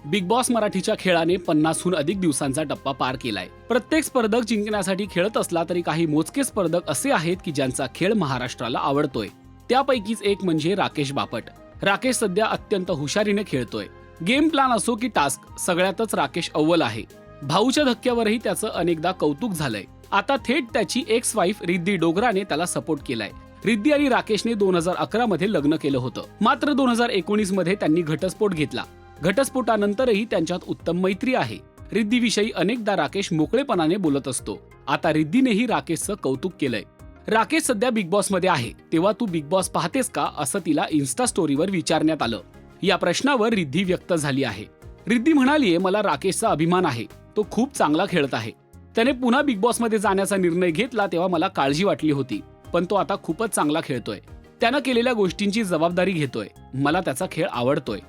Big boss मराठीच्या खेळाने 50हून अधिक दिवसांचा टप्पा पार केलाय. प्रत्येक स्पर्धक जिंकण्यासाठी खेळत असला तरी काही मोजके स्पर्धक असे आहेत की ज्यांचा खेळ महाराष्ट्राला आवडतोय. त्यापैकीच एक म्हणजे राकेश बापट. राकेश सध्या अत्यंत हुशारीने खेळतोय. गेम प्लॅन असो की टास्क, सगळ्यातच राकेश अव्वल आहे. भाऊच्या धक्क्यावरही त्याचं अनेकदा कौतुक झालंय. आता थेट त्याची एक्स वाईफ रिद्धी डोगराने त्याला सपोर्ट केलाय. रिद्धी आणि राकेशने 2011 मध्ये लग्न केलं होतं. मात्र 2019 मध्ये त्यांनी घटस्फोट घेतला. घटस्फोटानंतरही त्यांच्यात उत्तम मैत्री आहे. रिद्धीविषयी अनेकदा राकेश मोकळेपणाने बोलत असतो. आता रिद्धीनेही राकेशचं कौतुक केलंय. राकेश सध्या बिग बॉस मध्ये आहे, तेव्हा तू बिग बॉस पाहतेस का, असं तिला इन्स्टा स्टोरीवर विचारण्यात आलं. या प्रश्नावर रिद्धी व्यक्त झाली आहे. रिद्धी म्हणालीये, मला राकेशचा अभिमान आहे. तो खूप चांगला खेळत आहे. त्याने पुन्हा बिग बॉस मध्ये जाण्याचा निर्णय घेतला तेव्हा मला काळजी वाटली होती, पण तो आता खूपच चांगला खेळतोय. त्यानं केलेल्या गोष्टींची जबाबदारी घेतोय. मला त्याचा खेळ आवडतोय.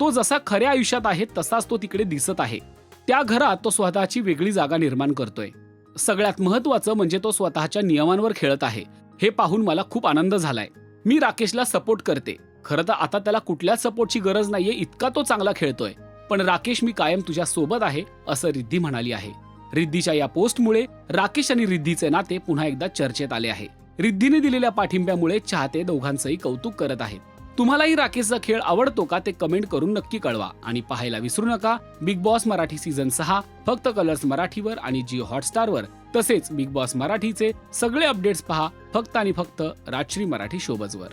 तो जसा खऱ्या आयुष्यात आहे तसाच तो तिकडे दिसत आहे. त्या घरात तो स्वतःची वेगळी जागा निर्माण करतोय. सगळ्यात महत्त्वाचं म्हणजे तो स्वतःच्या नियमांवर खेळत आहे. हे पाहून मला खूप आनंद झालाय. मी राकेशला सपोर्ट करते. खरं तर आता त्याला कुठल्याच सपोर्टची गरज नाहीये, इतका तो चांगला खेळतोय. पण राकेश, मी कायम तुझ्या सोबत आहे, असं रिद्धी म्हणाली आहे. रिद्धीच्या या पोस्टमुळे राकेश आणि रिद्धीचे नाते पुन्हा एकदा चर्चेत आले आहे. रिद्धीने दिलेल्या पाठिंब्यामुळे चाहते दोघांचंही कौतुक करत आहेत. तुम्हालाही राकेशचा खेळ आवडतो का, ते कमेंट करून नक्की कळवा. आणि पाहायला विसरू नका बिग बॉस मराठी सीझन 6 फक्त कलर्स मराठीवर आणि जिओ हॉटस्टारवर. तसेच बिग बॉस मराठीचे सगळे अपडेट्स पहा फक्त आणि फक्त राजश्री मराठी शोबजवर.